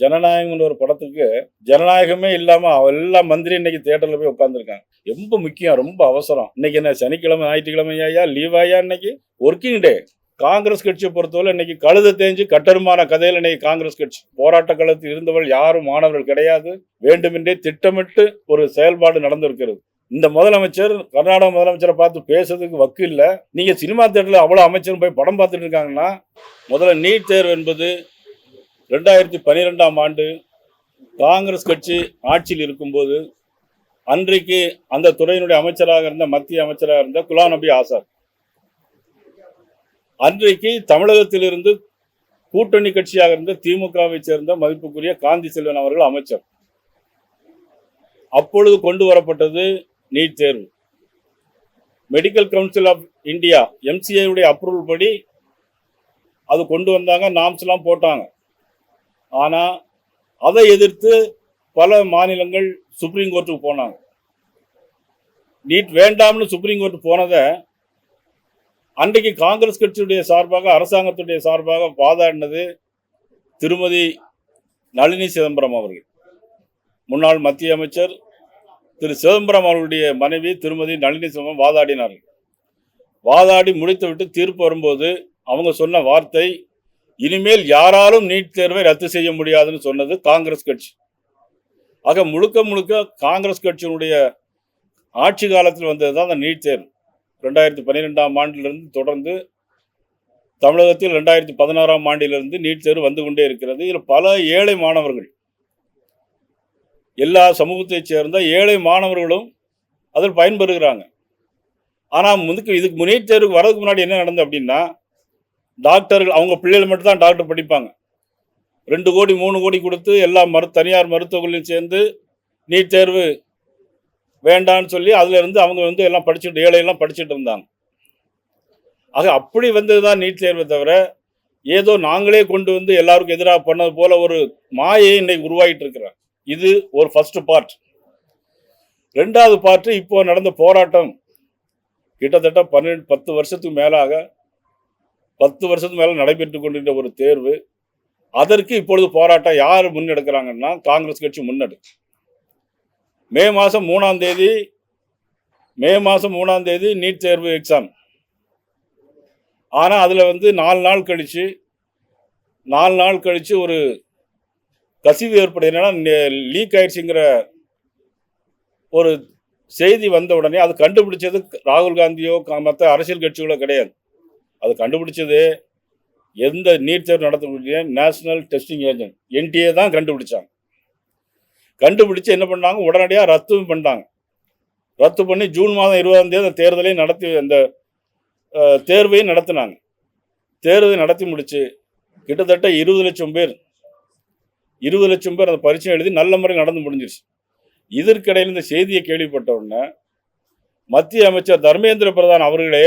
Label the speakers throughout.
Speaker 1: ஜனநாயகம்னு ஒரு படத்துக்கு ஜனநாயகமே இல்லாம எல்லா மந்திரி இன்னைக்கு தியேட்டர்ல போய் உட்காந்துருக்காங்க. ரொம்ப முக்கியம், ரொம்ப அவசரம். இன்னைக்கு என்ன சனிக்கிழமை ஞாயிற்றுக்கிழமையா லீவாயா? இன்னைக்கு ஒர்க்கிங் டே. காங்கிரஸ் கட்சியை பொறுத்தவரை இன்னைக்கு கழுத தேஞ்சு கட்டருமான கதையில் இன்னைக்கு காங்கிரஸ் கட்சி போராட்ட களத்தில் இருந்தவர்கள் யாரும் மாணவர்கள் கிடையாது. வேண்டுமென்றே திட்டமிட்டு ஒரு செயல்பாடு நடந்திருக்கிறது. இந்த முதலமைச்சர் கர்நாடக முதலமைச்சரை பார்த்து பேசுறதுக்கு வக்கு இல்லை. நீங்க சினிமா தியேட்டர்ல அவ்வளவு அமைச்சரும் போய் படம் பார்த்துட்டு இருக்காங்கன்னா, முதல்ல நீட் தேர்வு என்பது 2012ஆம் ஆண்டு காங்கிரஸ் கட்சி ஆட்சியில் இருக்கும்போது அன்றைக்கு அந்த துறையினுடைய அமைச்சராக இருந்த மத்திய அமைச்சராக இருந்த குலாம் நபி ஆசாத், அன்றைக்கு தமிழகத்திலிருந்து கூட்டணி கட்சியாக இருந்த திமுகவை சேர்ந்த மதிப்புக்குரிய காந்தி செல்வன் அவர்கள் அமைச்சர். அப்பொழுது கொண்டு வரப்பட்டது நீட் தேர்வு. Medical council of India MCI உடைய அப்ரூவல் படி அது கொண்டு வந்தாங்க, நாம்ஸ் எல்லாம் போட்டாங்க. ஆனா அதை எதிர்த்து பல மாநிலங்கள் சுப்ரீம் கோர்ட்டுக்கு போனாங்க. நீட் வேண்டாம்னு சுப்ரீம் கோர்ட் போனதை அன்றைக்கு காங்கிரஸ் கட்சியுடைய சார்பாக அரசாங்கத்துடைய சார்பாக வாதாடினது திருமதி நளினி சிதம்பரம் அவர்கள். முன்னாள் மத்திய அமைச்சர் திரு சிதம்பரம் அவர்களுடைய மனைவி திருமதி நளினி சிதம்பரம் வாதாடினார்கள். வாதாடி முடித்துவிட்டு தீர்ப்பு வரும்போது அவங்க சொன்ன வார்த்தை, இனிமேல் யாராலும் நீட் தேர்வை ரத்து செய்ய முடியாதுன்னு சொன்னது காங்கிரஸ் கட்சி. ஆக முழுக்க முழுக்க காங்கிரஸ் கட்சியினுடைய ஆட்சி காலத்தில் வந்ததுதான் அந்த நீட் தேர்வு. 2012ஆம் ஆண்டிலிருந்து தொடர்ந்து தமிழகத்தில் 2016ஆம் ஆண்டிலிருந்து நீட் தேர்வு வந்து கொண்டே இருக்கிறது. இதில் பல ஏழை மாணவர்கள், எல்லா சமூகத்தைச் சேர்ந்த ஏழை மாணவர்களும் அதில் பயன்பெறுகிறாங்க. ஆனால் இதுக்கு நீட் தேர்வுக்கு வரதுக்கு முன்னாடி என்ன நடந்தது அப்படின்னா, டாக்டர்கள் அவங்க பிள்ளைகள் மட்டும் தான் டாக்டர் படிப்பாங்க. 2 கோடி 3 கோடி கொடுத்து எல்லா தனியார் மருத்துவர்களையும் சேர்ந்து நீட் தேர்வு வேண்டான்னு சொல்லி அதுல இருந்து அவங்க எல்லாம் படிச்சுட்டு ஏழையெல்லாம் படிச்சுட்டு இருந்தாங்க. ஆக அப்படி வந்ததுதான் நீட் தேர்வை தவிர, ஏதோ நாங்களே கொண்டு வந்து எல்லாருக்கும் எதிராக பண்ணது போல ஒரு மாயை இன்னைக்கு உருவாகிட்டு இருக்கிறார். இது ஒரு ஃபர்ஸ்ட் பார்ட். 2வது பார்ட், இப்போ நடந்த போராட்டம் கிட்டத்தட்ட 10 வருஷத்துக்கு மேலாக 10 வருஷத்துக்கு மேல நடைபெற்று கொண்டிருந்த ஒரு தேர்வு. அதற்கு இப்பொழுது போராட்டம் யார் முன்னெடுக்கிறாங்கன்னா காங்கிரஸ் கட்சி முன்னெடுக்கு. மே மாதம் 3ஆம் தேதி நீட் தேர்வு எக்ஸாம். ஆனால் அதில் 4 நாள் கழிச்சு ஒரு கசிவு ஏற்படும். என்னன்னா லீக் ஆயிடுச்சுங்கிற ஒரு செய்தி வந்த உடனே அது கண்டுபிடிச்சது ராகுல் காந்தியோ மற்ற அரசியல் கட்சிகளோ கிடையாது. அது கண்டுபிடிச்சது எந்த நீட் தேர்வு நடத்தக்கூடிய நேஷனல் டெஸ்டிங் ஏஜென்ட் NTA தான் கண்டுபிடிச்சாங்க. கண்டுபிடிச்சு என்ன பண்ணாங்க, உடனடியாக ரத்து பண்ணிட்டாங்க. ரத்து பண்ணி ஜூன் மாதம் 20ஆம் தேதி அந்த தேர்தலையும் அந்த தேர்வையும் நடத்தினாங்க. தேர்வை நடத்தி முடிச்சு கிட்டத்தட்ட 20 லட்சம் பேர் அந்த பரீட்சை எழுதி நல்ல முறை நடந்து முடிஞ்சிருச்சு. இதற்கிடையில் இந்த செய்தியை கேள்விப்பட்ட உடனே மத்திய அமைச்சர் தர்மேந்திர பிரதான் அவர்களே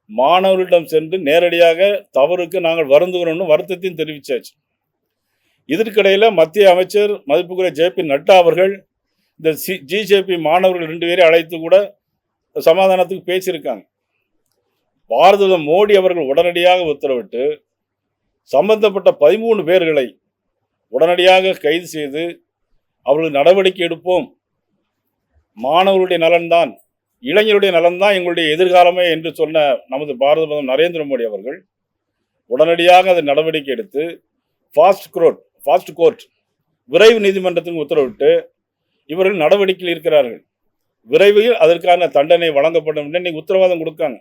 Speaker 1: மாணவர்களிடம் சென்று நேரடியாக தவறுக்கு நாங்கள் வருந்துகிறோம்னு வருத்தத்தையும் தெரிவிச்சாச்சு. இதற்கிடையில் மத்திய அமைச்சர் மதிப்புக்குரிய JP நட்டா அவர்கள் இந்த GJP மாணவர்கள் 2 பேரை அழைத்து கூட சமாதானத்துக்கு பேசியிருக்காங்க. பாரத மோடி அவர்கள் உடனடியாக உத்தரவிட்டு சம்பந்தப்பட்ட 13 பேர்களை உடனடியாக கைது செய்து அவர்களுக்கு நடவடிக்கை எடுப்போம். மாணவர்களுடைய நலன்தான், இளைஞருடைய நலன்தான் எங்களுடைய எதிர்காலமே என்று சொன்ன நமது பாரத பிரதமர் நரேந்திர மோடி அவர்கள் உடனடியாக அதை நடவடிக்கை எடுத்து ஃபாஸ்ட் கோர்ட் விரைவு நீதிமன்றத்துக்கு உத்தரவிட்டு இவர்கள் நடவடிக்கையில் இருக்கிறார்கள். விரைவில் அதற்கான தண்டனை வழங்கப்படும் இன்னைக்கு உத்தரவாதம் கொடுக்காங்க.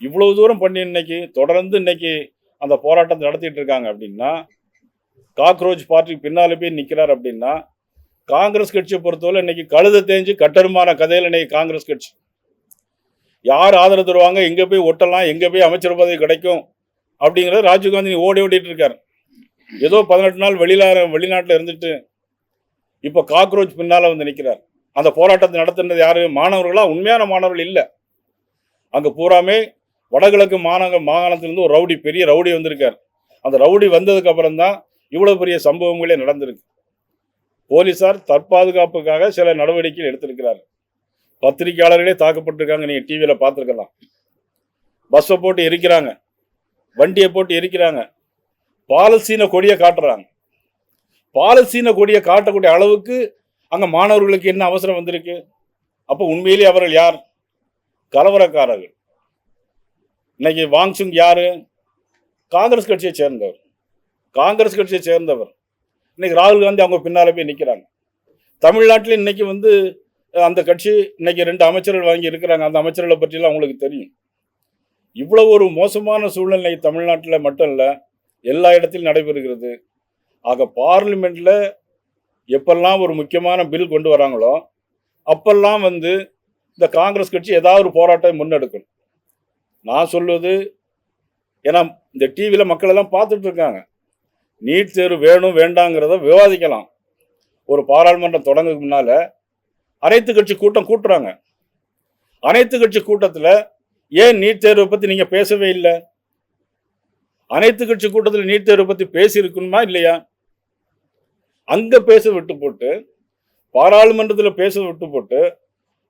Speaker 1: இவ்வளவு தூரம் பண்ணி தொடர்ந்து அந்த போராட்டத்தை நடத்திட்டு இருக்காங்க. அப்படின்னா காக்ரோச் பார்ட்டிக்கு பின்னாலே போய் நிற்கிறார். அப்படின்னா காங்கிரஸ் கட்சியை பொறுத்தவரை இன்னைக்கு கழுத தேஞ்சு கட்டருமான கதையில் இன்னைக்கு காங்கிரஸ் கட்சி யார் ஆதரவு தருவாங்க, எங்க போய் ஒட்டலாம், எங்க போய் அமைச்சர் பதவி கிடைக்கும் அப்படிங்கிறத ராஜீவ்காந்தி ஓடிட்டு இருக்காரு. ஏதோ 18 நாள் வெளிநாட்டில் இருந்துட்டு இப்போ காக்ரோச் பின்னால நிற்கிறார். அந்த போராட்டத்தை நடத்துனது யாரு? மாணவர்களா? உண்மையான மாணவர்கள் இல்லை. அங்கே பூராமே வடகிழக்கு மாகாணத்திலிருந்து ஒரு பெரிய ரவுடி வந்திருக்கார். அந்த ரவுடி வந்ததுக்கு அப்புறம் தான் இவ்வளவு பெரிய சம்பவங்களே நடந்திருக்கு. போலீசார் தற்பாதுகாப்புக்காக சில நடவடிக்கைகள் எடுத்திருக்கிறார். பத்திரிகையாளர்களே தாக்கப்பட்டிருக்காங்க. நீங்க டிவியில பார்த்துருக்கலாம். பஸ்ஸை போட்டு எரிக்கிறாங்க, வண்டியை போட்டு எரிக்கிறாங்க, பாலஸ்தீன கொடியை காட்டுறாங்க. பாலஸ்தீன கொடியை காட்டக்கூடிய அளவுக்கு அங்க மாணவர்களுக்கு என்ன அவசரம் வந்திருக்கு? அப்ப உண்மையிலேயே அவர்கள் யார்? கலவரக்காரர்கள். இன்னைக்கு வாங்சுங் யாரு? காங்கிரஸ் கட்சியை சேர்ந்தவர். காங்கிரஸ் கட்சியை சேர்ந்தவர். இன்னைக்கு ராகுல் காந்தி அவங்க பின்னால போய் நிற்கிறாங்க. தமிழ்நாட்டில் இன்னைக்கு அந்த கட்சி இன்னைக்கு 2 அமைச்சர்கள் வாங்கி இருக்கிறாங்க. அந்த அமைச்சர்களை பற்றிலாம் உங்களுக்கு தெரியும். இவ்வளவு ஒரு மோசமான சூழ்நிலை தமிழ்நாட்டில் மட்டும் இல்லை, எல்லா இடத்திலும் நடைபெறுகிறது. ஆக பார்லிமெண்ட்ல எப்பெல்லாம் ஒரு முக்கியமான பில் கொண்டு வராங்களோ அப்பெல்லாம் இந்த காங்கிரஸ் கட்சி ஏதாவது ஒரு போராட்டம் முன்னெடுக்கணும். நான் சொல்வது, ஏன்னா இந்த டிவியில் மக்கள் எல்லாம் பார்த்துட்டு இருக்காங்க. நீட் தேர்வு வேணும் வேண்டாங்கிறத விவாதிக்கலாம். ஒரு பாராளுமன்றம் தொடங்குறதுக்கு முன்னால அனைத்து கட்சி கூட்டம் கூட்டுறாங்க. அனைத்து கட்சி கூட்டத்தில் ஏன் நீட் தேர்வை பற்றி நீங்கள் பேசவே இல்லை? அனைத்து கட்சி கூட்டத்தில் நீட் தேர்வை பற்றி பேசியிருக்கணுமா இல்லையா? அங்கே பேச விட்டு போட்டு, பாராளுமன்றத்தில் பேச விட்டு போட்டு,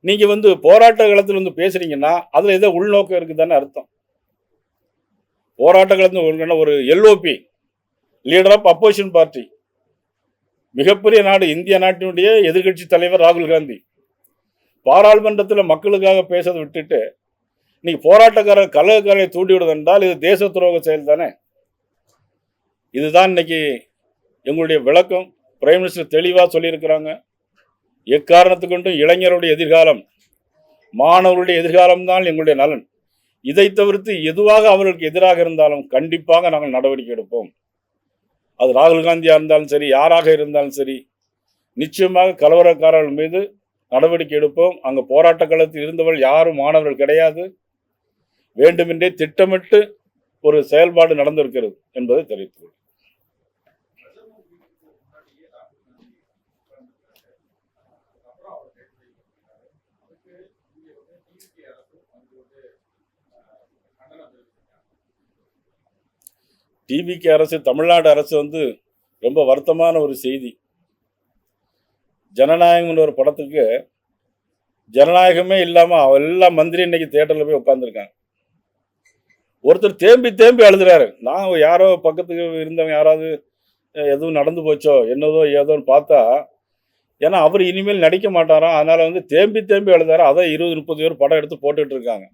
Speaker 1: நீங்கள் போராட்ட காலத்தில் பேசுறீங்கன்னா அதில் ஏதோ உள்நோக்கம் இருக்குதானே அர்த்தம். போராட்ட காலத்தில் ஒரு LOP, leader of opposition party, மிகப்பெரிய நாடு, இந்திய நாட்டினுடைய எதிர்கட்சி தலைவர் ராகுல் காந்தி பாராளுமன்றத்தில் மக்களுக்காக பேசதை விட்டுட்டு இன்னைக்கு போராட்டக்காரர் கலகக்காரரை தூண்டி விடுவது என்றால் இது தேச துரோக செயல் தானே. இதுதான் இன்னைக்கு எங்களுடைய விளக்கம். பிரைம் மினிஸ்டர் தெளிவாக சொல்லியிருக்கிறாங்க. எக்காரணத்துக்கு கொண்டும் இளைஞருடைய எதிர்காலம், மாணவர்களுடைய எதிர்காலம் தான் எங்களுடைய நலன். இதை தவிர்த்து எதுவாக அவர்களுக்கு எதிராக இருந்தாலும் கண்டிப்பாக நாங்கள் நடவடிக்கை எடுப்போம். அது ராகுல் காந்தியாக இருந்தாலும் சரி, யாராக இருந்தாலும் சரி, நிச்சயமாக கலவரக்காரர்கள் மீது நடவடிக்கை எடுப்போம். அங்கே போராட்ட களத்தில் இருந்தவர்கள் யாரும் மாணவர்கள் கிடையாது. வேண்டுமென்றே திட்டமிட்டு ஒரு செயல்பாடு நடந்திருக்கிறது என்பதை தெரிவித்துள்ளது. டிவிக்கு அரசு, தமிழ்நாடு அரசு ரொம்ப வருத்தமான ஒரு செய்தி. ஜனநாயகம்னு ஒரு படத்துக்கு ஜனநாயகமே இல்லாமல் எல்லா மந்திரி இன்னைக்கு தியேட்டரில் போய் உட்காந்துருக்காங்க. ஒருத்தர் தேம்பி தேம்பி அழுதுறாரு. நான் யாரோ பக்கத்துக்கு இருந்தவங்க யாராவது எதுவும் நடந்து போச்சோ என்னதோ ஏதோன்னு பார்த்தா, ஏன்னா அவர் இனிமேல் நடிக்க மாட்டாராம், அதனால தேம்பி தேம்பி அழுதாரா. அதை 20-30 பேர் படம் எடுத்து போட்டுட்டு இருக்காங்க.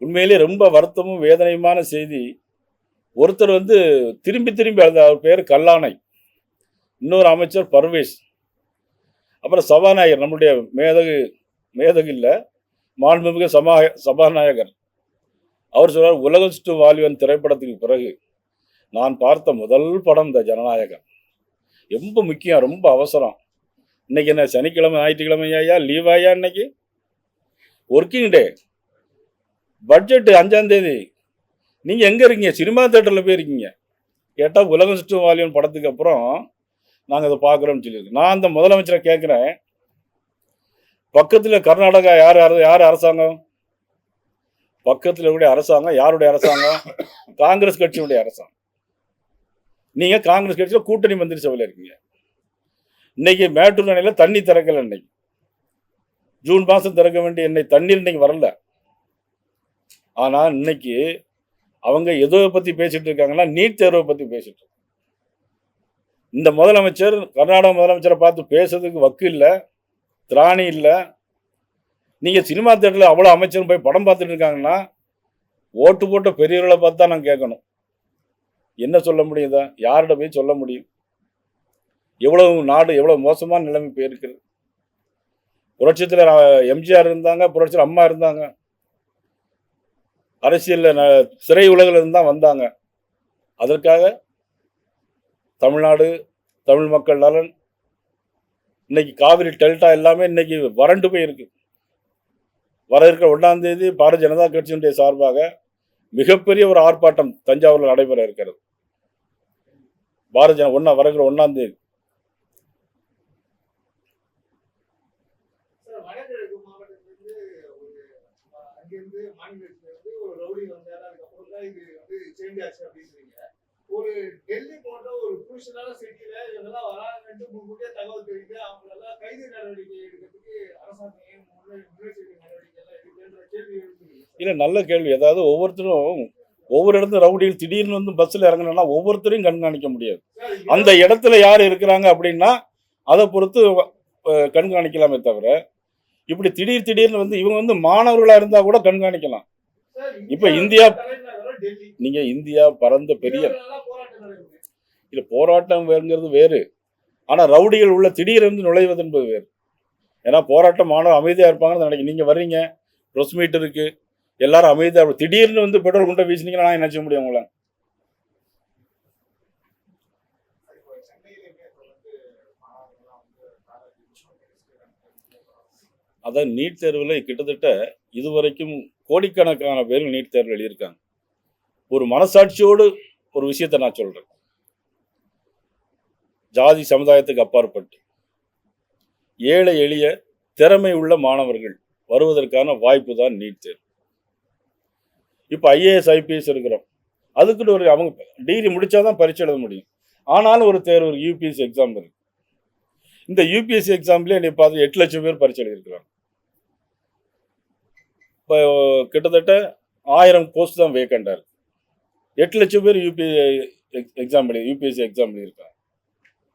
Speaker 1: உண்மையிலேயே ரொம்ப வருத்தமும் வேதனையுமான செய்தி. ஒருத்தர் திரும்பி திரும்பி அழுத, அவர் பேர் கல்லானை, இன்னொரு அமைச்சர் பர்வேஸ், அப்புறம் சபாநாயகர், நம்முடைய மேதகு இல்லை, மாண்புமிகு சபாநாயகர். அவர் சொல்றார், உலகம் சுற்றும் வாலிபன் திரைப்படத்துக்கு பிறகு நான் பார்த்த முதல் படம் இந்த ஜனநாயகம். ரொம்ப முக்கியம், ரொம்ப அவசரம். இன்னைக்கு என்ன சனிக்கிழமை ஞாயிற்றுக்கிழமை ஐயா லீவாயா? இன்னைக்கு ஒர்க்கிங் டே, பட்ஜெட் 5ஆம் தேதி. நீங்கள் எங்கே இருக்கீங்க? சினிமா தேட்டரில் போய் இருக்கீங்க. கேட்டால் உலகம் சுற்றும் வாலிபன் படத்துக்கு அப்புறம் நாங்கள் அதை பார்க்குறோம்னு சொல்லியிருக்கோம். நான் அந்த முதலமைச்சரை கேட்குறேன், பக்கத்தில் கர்நாடகா யார் அரசாங்கம்? பக்கத்தில் கூடிய அரசாங்கம் யாருடைய அரசாங்கம்? காங்கிரஸ் கட்சியுடைய அரசாங்கம். நீங்கள் காங்கிரஸ் கட்சியில் கூட்டணி மந்திரி சபையில் இருக்கீங்க. இன்னைக்கு மேட்டூர் அணையில் தண்ணி திறக்கலை. இன்னைக்கு ஜூன் மாதம் திறக்க வேண்டிய தண்ணீர் இன்னைக்கு வரல. ஆனால் இன்னைக்கு அவங்க எதோ பற்றி பேசிட்டு இருக்காங்கன்னா, நீட் தேர்வை பற்றி பேசிட்டு இருக்காங்க. இந்த முதலமைச்சர் கர்நாடக முதலமைச்சரை பார்த்து பேசுறதுக்கு வக்கு இல்லை, திராணி இல்லை. நீங்கள் சினிமா தேட்டரில் அவ்வளோ அமைச்சரும் போய் படம் பார்த்துட்டு இருக்காங்கன்னா, ஓட்டு போட்ட பெரியவர்களை பார்த்து தான் நான் கேட்கணும். என்ன சொல்ல முடியுதா? யார்கிட்ட போய் சொல்ல முடியும்? எவ்வளவு நாடு எவ்வளோ மோசமான நிலைமை போயிருக்கிறது. புரட்சித்தில் எம்ஜிஆர் இருந்தாங்க, புரட்சியில் அம்மா இருந்தாங்க, அரசியலில் சிறை உலகில் இருந்து தான் வந்தாங்க. அதற்காக தமிழ்நாடு, தமிழ் மக்கள் நலன், இன்னைக்கு காவிரி டெல்டா எல்லாமே இன்னைக்கு வறண்டு போயிருக்கு. வர இருக்கிற 1ஆம் தேதி பாரதிய ஜனதா கட்சியினுடைய சார்பாக மிகப்பெரிய ஒரு ஆர்ப்பாட்டம் தஞ்சாவூரில் நடைபெற இருக்கிறது. பாரதிய வருகிற 1ஆம் தேதி.
Speaker 2: ஒரு டெல்லி போன்ற ஒரு குரூஷியலான சிட்டில இதெல்லாம் வராங்கன்னு முன்கூட்டியே தகவல் தெரிவித்து அவங்க எல்லாம் கைது நடவடிக்கை எடுக்கிறதுக்கு அரசாங்கம் முன்னெச்சரிக்கை நடவடிக்கை எல்லாம் எடுக்கின்ற கேள்வி எழுப்புது.
Speaker 1: இல்லை, நல்ல கேள்வி. அதாவது ஒவ்வொருத்தரும் ஒவ்வொரு இடத்துல ரவுடிகள் திடீர்னு வந்து பஸ்ஸில் இறங்கினா ஒவ்வொருத்தரையும் கண்காணிக்க முடியாது.
Speaker 2: சார்,
Speaker 1: அந்த இடத்துல யார் இருக்கிறாங்க அப்படின்னா அதை பொறுத்து கண்காணிக்கலாமே தவிர, இப்படி திடீர்னு வந்து இவங்க வந்து மாணவர்களாக இருந்தால் கூட கண்காணிக்கலாம்.
Speaker 2: சார்,
Speaker 1: இப்ப இந்தியா
Speaker 2: தலைநகரம் டெல்லி.
Speaker 1: நீங்க இந்தியா பரந்த பெரிய
Speaker 2: இரவுலலாம் போராட்டம் நடக்குது.
Speaker 1: இல்ல போராட்டம்ங்கிறது வேறு. ஆனா ரவுடிகள் உள்ள திடீரென்று நுழைவது என்பது வேறு. ஏன்னா போராட்டம் மாணவர் அமைதியா இருப்பாங்கன்னு நினைக்கிறேன். நீங்க வர்றீங்க, ப்ரெஸ் மீட் இருக்கு, எல்லாரும் அமைதியா திடீர்னு வந்து பெட்ரோல் குண்டை வீசினீங்கன்னா நான் என்ன செய்ய முடியும் உங்களை?
Speaker 2: இப்போ சென்னையிலேயுமே இப்போ வந்து மாணவர்கள்லாம் வந்து
Speaker 1: அதான் நீட் தேர்வில் கிட்டத்தட்ட இதுவரைக்கும் கோடிக்கணக்கான பேர் நீட் தேர்வு எழுதியிருக்காங்க. ஒரு மனசாட்சியோடு ஒரு விஷயத்தை நான் சொல்றேன். ஜாதி சமுதாயத்துக்கு அப்பாற்பட்டு ஏழை எளிய திறமை உள்ள மாணவர்கள் வருவதற்கான வாய்ப்பு தான் நீட் தேர்வு. இப்போ ஐஏஎஸ் ஐபிஎஸ் இருக்கிறோம், அதுக்குன்னு ஒரு அவங்க டிகிரி முடிச்சாதான் பரீட்சை எழுத முடியும். ஆனாலும் ஒரு தேர்வு யூபிஎஸ்சி எக்ஸாம் இருக்கு. இந்த யூபிஎஸ்சி எக்ஸாம்லேயே நீ பார்த்து 8 லட்சம் பேர் பரீட்சை எழுதியிருக்கிறாங்க. இப்போ கிட்டத்தட்ட 1000 போஸ்ட் தான் வேக்கண்டாக இருக்கு. 8 லட்சம் பேர் யூபிஎஸ்சி எக்ஸாம் எழுதியிருக்காங்க.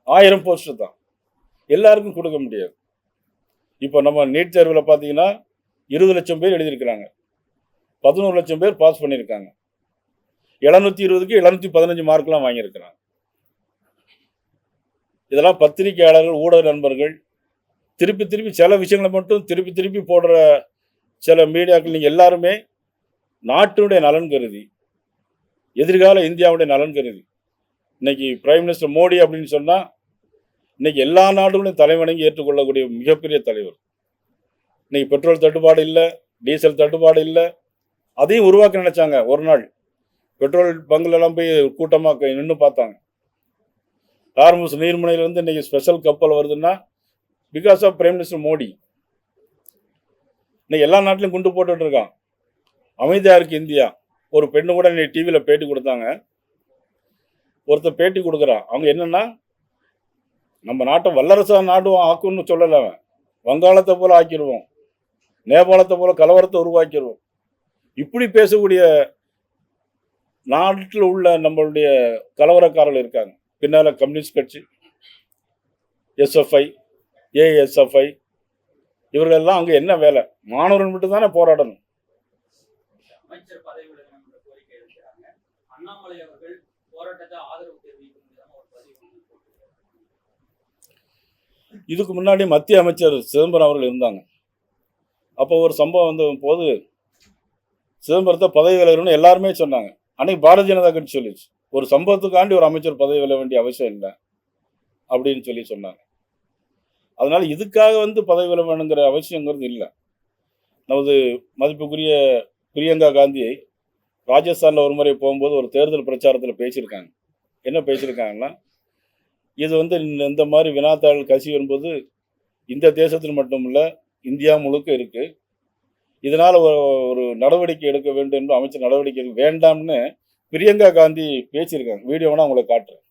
Speaker 1: 1000 போஸ்ட் தான், எல்லாருக்கும் கொடுக்க முடியாது. இப்போ நம்ம நீட் தேர்வில் பார்த்தீங்கன்னா 20 லட்சம் பேர் எழுதியிருக்கிறாங்க, 11 லட்சம் பேர் பாஸ் பண்ணியிருக்காங்க. 720க்கு 715 மார்க்லாம் வாங்கியிருக்கிறாங்க. இதெல்லாம் பத்திரிகையாளர்கள், ஊடக நண்பர்கள் திருப்பி சில விஷயங்களை மட்டும் திருப்பி போடுற சில மீடியாக்கள். நீங்கள் எல்லாருமே நாட்டினுடைய நலன் கருதி, எதிர்கால இந்தியாவுடைய நலன் கருதி, இன்னைக்கு பிரைம் மினிஸ்டர் மோடி அப்படின்னு சொன்னால் இன்னைக்கு எல்லா நாடுகளையும் தலைவணங்கி ஏற்றுக்கொள்ளக்கூடிய மிகப்பெரிய தலைவர். இன்னைக்கு பெட்ரோல் தட்டுப்பாடு இல்லை, டீசல் தட்டுப்பாடு இல்லை, அதையும் உருவாக்க நினைச்சாங்க. ஒரு நாள் பெட்ரோல் பங்குலெல்லாம் போய் கூட்டமாக நின்று பார்த்தாங்க. ஹார்முஸ் நீர்முனையிலேருந்து இன்னைக்கு ஸ்பெஷல் கப்பல் வருதுன்னா because of prime minister Modi. இன்னைக்கு எல்லா நாட்டிலையும் குண்டு போட்டுட்டு இருக்கான். அமைதியாக இருக்கு இந்தியா. ஒரு பெண்ணு கூட இன்னைக்கு டிவியில் பேட்டி கொடுத்தாங்க. ஒருத்தர் பேட்டி கொடுக்குறான். அவங்க என்னன்னா, நம்ம நாட்டை வல்லரசா நாடும் ஆக்குன்னு சொல்லலை, அவன் வங்காளத்தை போல ஆக்கிடுவோம், நேபாளத்தை போல கலவரத்தை உருவாக்கிடுவோம். இப்படி பேசக்கூடிய நாட்டில் உள்ள நம்மளுடைய கலவரக்காரர்கள் இருக்காங்க. பின்னால் கம்யூனிஸ்ட் கட்சி, எஸ்எஃப்ஐ, ஏஎஸ்எஃப்ஐ, இவர்களெல்லாம் அங்கே என்ன வேலை? மாணவர்கள் மட்டும் தானே போராடணும்.
Speaker 3: அமைச்சர் பதவி விலகணும் என்ற கோரிக்கை இருக்கிறாங்க. அண்ணாமலை அவர்கள் போராட்டத்தை ஆதரவு தெரிவிக்கும் விதமாக ஒரு பதிவு போட்டிருக்காங்க.
Speaker 1: இதுக்கு முன்னாடி மத்திய அமைச்சர் சிதம்பரம் அவர்கள் இருந்தாங்க. அப்போ ஒரு சம்பவம் வந்த போது சிதம்பரத்தை பதவி விலகணும்னு எல்லாருமே சொன்னாங்க. அன்னைக்கு பாரதிய ஜனதா கட்சி சொல்லிச்சு, ஒரு சம்பவத்துக்காண்டி ஒரு அமைச்சர் பதவி விலக வேண்டிய அவசியம் இல்லை அப்படின்னு சொல்லி சொன்னாங்க. அதனால இதுக்காக வந்து பதவி விலக வேணுங்கிற அவசியங்கிறது இல்லை. நமது மதிப்புக்குரிய பிரியங்கா காந்தி ராஜஸ்தானில் ஒரு முறை போகும்போது ஒரு தேர்தல் பிரச்சாரத்தில் பேசியிருக்காங்க. என்ன பேசியிருக்காங்கன்னா, இது வந்து இந்த மாதிரி வினாத்தாள் கசிவு என்பது இந்த தேசத்தில் மட்டும் இல்லை, இந்தியா முழுக்க இருக்குது. இதனால் ஒரு நடவடிக்கை எடுக்க வேண்டும் என்று அமைச்சர் நடவடிக்கை எடுக்க வேண்டாம்னு பிரியங்கா காந்தி பேசியிருக்காங்க. வீடியோ வேணா உங்களுக்கு காட்டுறேன்.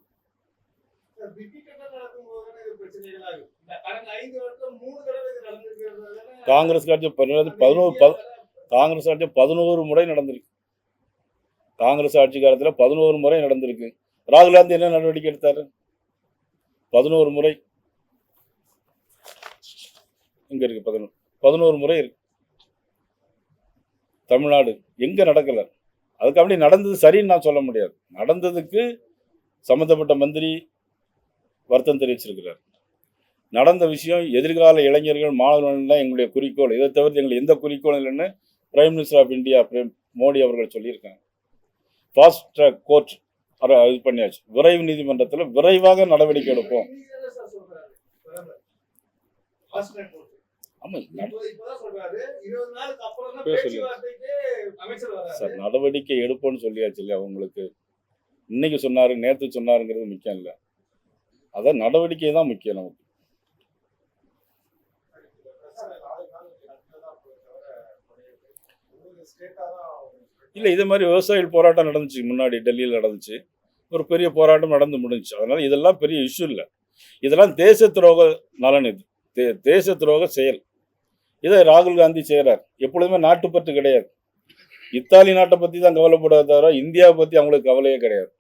Speaker 1: காங்கிரஸ் கட்சி 11 முறை நடந்திருக்கு. காங்கிரஸ் ஆட்சி காலத்தில் 11 முறை நடந்திருக்கு. ராகுல் காந்தி என்ன நடவடிக்கை எடுத்தாரு? 11 முறை இங்க இருக்கு. 11 முறை இருக்கு. தமிழ்நாடு எங்க நடக்கல. அதுக்கு அப்படி நடந்தது சரின்னு நான் சொல்ல முடியாது. நடந்ததுக்கு சம்பந்தப்பட்ட மந்திரி வருத்தம் தெரிவிச்சிருக்கிறார். நடந்த விஷயம் எதிர்கால இளைஞர்கள், மாணவர்கள் தான் எங்களுடைய குறிக்கோள், இதை தவிர்த்து எங்களுக்கு எந்த குறிக்கோள் இல்லைன்னு prime minister of India Modi அவர்கள் சொல்லியிருக்காங்க. ஃபாஸ்ட் ட்ராக் கோர்ட் இது பண்ணியாச்சு. விரைவு நீதிமன்றத்தில் விரைவாக நடவடிக்கை எடுப்போம். சார், நடவடிக்கை எடுப்போம்னு சொல்லியாச்சு இல்லையா உங்களுக்கு? இன்னைக்கு சொன்னாரு, நேற்று சொன்னாருங்கிறது முக்கியம் இல்லை. அதான் நடவடிக்கை தான் முக்கியம் நமக்கு. இல்லை, இது மாதிரி விவசாயிகள் போராட்டம் நடந்துச்சு முன்னாடி, டெல்லியில் நடந்துச்சு. ஒரு பெரிய போராட்டம் நடந்து முடிஞ்சிச்சு. அதனால இதெல்லாம் பெரிய இஷ்யூ இல்லை. இதெல்லாம் தேச துரோக நலன். இது தேச துரோக செயல். இதை ராகுல் காந்தி செய்கிறார். எப்பொழுதுமே நாட்டுப்பற்று கிடையாது. இத்தாலி நாட்டை பற்றி தான் கவலைப்படாத தவிர இந்தியாவை பற்றி அவங்களுக்கு கவலையே கிடையாது.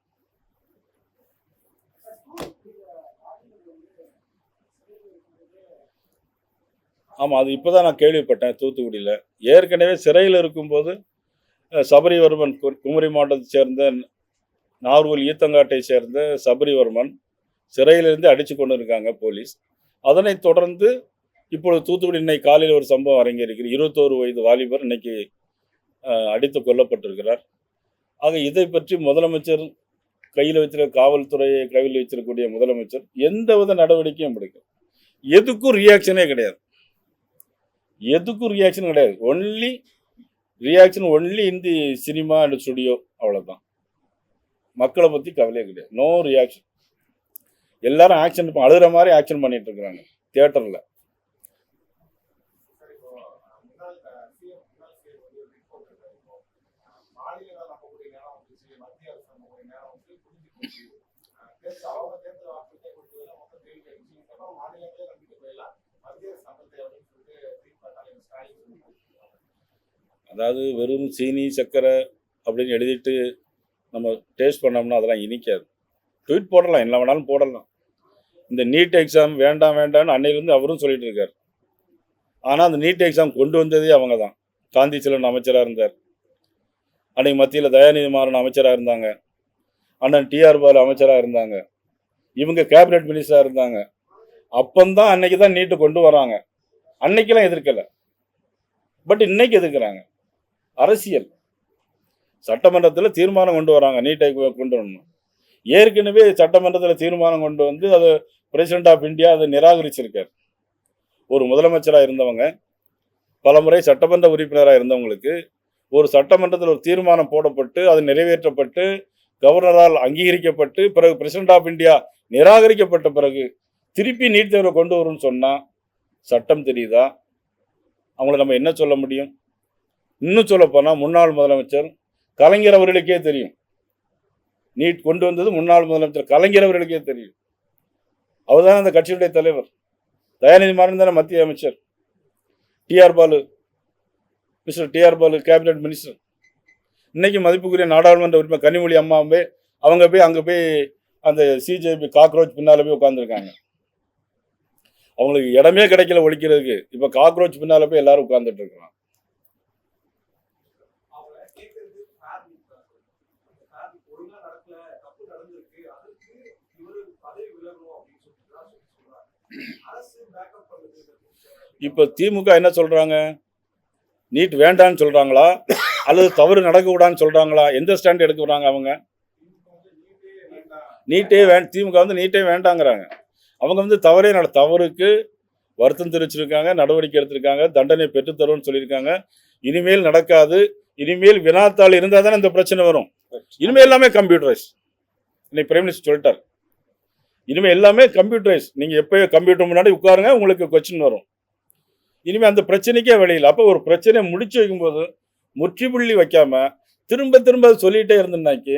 Speaker 1: ஆமாம், அது இப்போ தான் நான் கேள்விப்பட்டேன் தூத்துக்குடியில். ஏற்கனவே சிறையில் இருக்கும்போது சபரிவர்மன் குமரி மாவட்டத்தை சேர்ந்த நாகர்கோவில் ஈத்தங்காட்டை சேர்ந்த சபரிவர்மன் சிறையிலிருந்து அடித்து கொண்டு இருக்காங்க போலீஸ். அதனைத் தொடர்ந்து இப்பொழுது தூத்துக்குடி இன்னைக்கு காலையில் ஒரு சம்பவம் அரங்கேறிக்கிறது. 21 வயது வாலிபர் இன்னைக்கு அடித்து கொல்லப்பட்டிருக்கிறார். ஆக இதை பற்றி முதலமைச்சர் கையில் வைத்திருக்க காவல்துறையை கையில் வைத்திருக்கக்கூடிய முதலமைச்சர் எந்தவித நடவடிக்கையும் எடுக்கும். எதுக்கும் ரியாக்ஷனே கிடையாது. Only reaction only in the cinema and studio, அவ்வளோதான். மக்களை பற்றி கவலையே கிடையாது. No reaction. எல்லாரும் ஆக்ஷன் அழுகிற மாதிரி ஆக்ஷன் பண்ணிட்டு இருக்கிறாங்க தியேட்டரில். அதாவது வெறும் சீனி சர்க்கரை அப்படின்னு எழுதிட்டு நம்ம டேஸ்ட் பண்ணோம்னா அதெல்லாம் இனிக்காது. ட்வீட் போடலாம், என்ன வேணாலும் போடலாம். இந்த நீட் எக்ஸாம் வேண்டாம் வேண்டாம்னு அன்னையிலேருந்து அவரும் சொல்லிட்டு இருக்கார். ஆனால் அந்த நீட் எக்ஸாம் கொண்டு வந்ததே அவங்க தான். காந்தி செல்வன் அமைச்சராக இருந்தார், அன்னைக்கு மத்தியில் தயாநிதி மாறன் அமைச்சராக இருந்தாங்க, அண்ணன் டிஆர் பாலு அமைச்சராக இருந்தாங்க, இவங்க கேபினெட் மினிஸ்டராக இருந்தாங்க. அப்பந்தான் அன்னைக்கு தான் நீட்டு கொண்டு வராங்க. அன்னைக்கெல்லாம் எதிர்க்கலை, பட் இன்னைக்கு எதிர்க்கிறாங்க. அரசியல். சட்டமன்றத்தில் தீர்மானம் கொண்டு வராங்க நீட்டை கொண்டு வரணும். ஏற்கனவே சட்டமன்றத்தில் தீர்மானம் கொண்டு வந்து அது பிரசிடென்ட் ஆஃப் இந்தியா அதை நிராகரிச்சிருக்கார். ஒரு முதலமைச்சராக இருந்தவங்க, பலமுறை சட்டமன்ற உறுப்பினராக இருந்தவங்களுக்கு ஒரு சட்டமன்றத்தில் ஒரு தீர்மானம் போடப்பட்டு அது நிறைவேற்றப்பட்டு கவர்னரால் அங்கீகரிக்கப்பட்டு பிறகு பிரசிடென்ட் ஆஃப் இந்தியா நிராகரிக்கப்பட்ட பிறகு திருப்பி நீட் தேர்வை கொண்டு வரும்னு சொன்னால் சட்டம் தெரியுதா? அவங்கள நம்ம என்ன சொல்ல முடியும்? இன்னும் சொல்லப்போனால் முன்னாள் முதலமைச்சர் கலைஞர் அவர்களுக்கே தெரியும். நீட் கொண்டு வந்தது முன்னாள் முதலமைச்சர் கலைஞர் அவர்களுக்கே தெரியும். அவர் தானே அந்த கட்சியுடைய தலைவர். தயாநிதி மாறன் தானே மத்திய அமைச்சர். Mister TR Balu cabinet minister. இன்னைக்கு மதிப்புக்குரிய நாடாளுமன்ற உறுப்பினர் கனிமொழி அம்மாவே அவங்க போய் அங்கே போய் அந்த சிஜேபி காக்ரோச் பின்னால போய் உட்காந்துருக்காங்க. அவங்களுக்கு இடமே கிடைக்கல ஒழிக்கிறதுக்கு. இப்போ காக்ரோச் பின்னால போய் எல்லாரும் உட்கார்ந்துட்டு இருக்கிறாங்க. இப்போ திமுக என்ன சொல்றாங்க? நீட் வேண்டான்னு சொல்றாங்களா அல்லது தவறு நடக்கக்கூடாதுன்னு சொல்றாங்களா? எந்த ஸ்டாண்ட் எடுக்க விடுறாங்க அவங்க? திமுக வந்து நீட்டே வேண்டாங்கிறாங்க. அவங்க வந்து தவறுக்கு வருத்தம் தெரிவிச்சிருக்காங்க, நடவடிக்கை எடுத்திருக்காங்க, தண்டனை பெற்றுத்தரும்னு சொல்லியிருக்காங்க. இனிமேல் நடக்காது. இனிமேல் வினாத்தாள் இருந்தால் தானே இந்த பிரச்சனை வரும். இனிமேல் எல்லாமே கம்ப்யூட்டரைஸ். இன்னைக்கு பிரைம் மினிஸ்டர் சொல்லிட்டார், இனிமேல் எல்லாமே கம்ப்யூட்டரைஸ். நீங்கள் எப்போ கம்ப்யூட்டர் முன்னாடி உட்காருங்க, உங்களுக்கு கொஸ்டின் வரும். இனிமேல் அந்த பிரச்சனைக்கே வெளியில். அப்போ ஒரு பிரச்சனையை முடிச்சு வைக்கும்போது முற்றுப்புள்ளி வைக்காம திரும்ப திரும்ப சொல்லிகிட்டே இருந்தோம்னாக்கி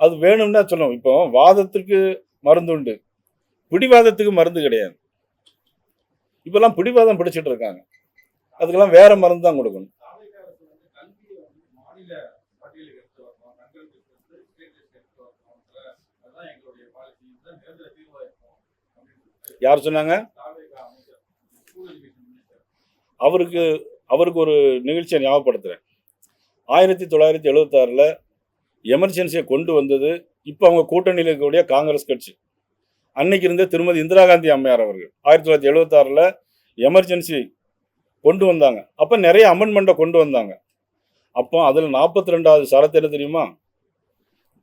Speaker 1: அது வேணும்னா சொல்லணும். இப்போ வாதத்துக்கு மருந்து உண்டு, பிடிவாதத்துக்கு மருந்து கிடையாது. இப்போல்லாம் பிடிவாதம் பிடிச்சிட்டு இருக்காங்க. அதுக்கெல்லாம் வேற மருந்து தான் கொடுக்கணும். யார் சொன்னாங்க? அவருக்கு ஒரு நிகழ்ச்சியை ஞாபகப்படுத்துகிறேன். 1976 எமர்ஜென்சியை கொண்டு வந்தது இப்போ அவங்க கூட்டணியில் இருக்கக்கூடிய காங்கிரஸ் கட்சி. அன்னைக்கு இருந்த திருமதி இந்திரா காந்தி அம்மையார் அவர்கள் 1976 எமர்ஜென்சி கொண்டு வந்தாங்க. அப்போ நிறைய அமெண்ட்மெண்ட்டை கொண்டு வந்தாங்க. அப்போ அதில் 42வது சரத்து என்ன தெரியுமா?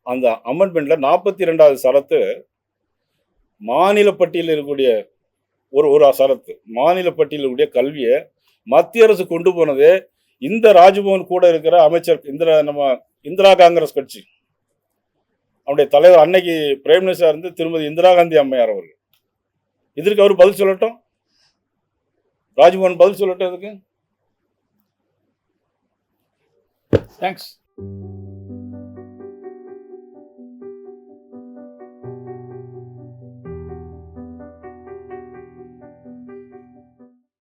Speaker 1: அந்த அமெண்ட்மெண்ட்டில் 42வது சரத்து மாநில பட்டியலில் இருக்கக்கூடிய ஒரு சரத்து, மாநில பட்டியலில் இருக்கக்கூடிய கல்வியை மத்திய அரசு கொண்டு போனது இந்த ராஜ்பவன் கூட இருக்கிற அமைச்சர் இந்திரா காங்கிரஸ் கட்சி அவருடைய தலைவர் அன்னைக்கு பிரைம் மினிஸ்டர் இருந்து திருமதி இந்திரா காந்தி அம்மையார் அவர்கள். இதற்கு அவர் பதில் சொல்லட்டும், ராஜ்பவன் பதில் சொல்லட்டும். இதுக்கு தேங்க்ஸ்.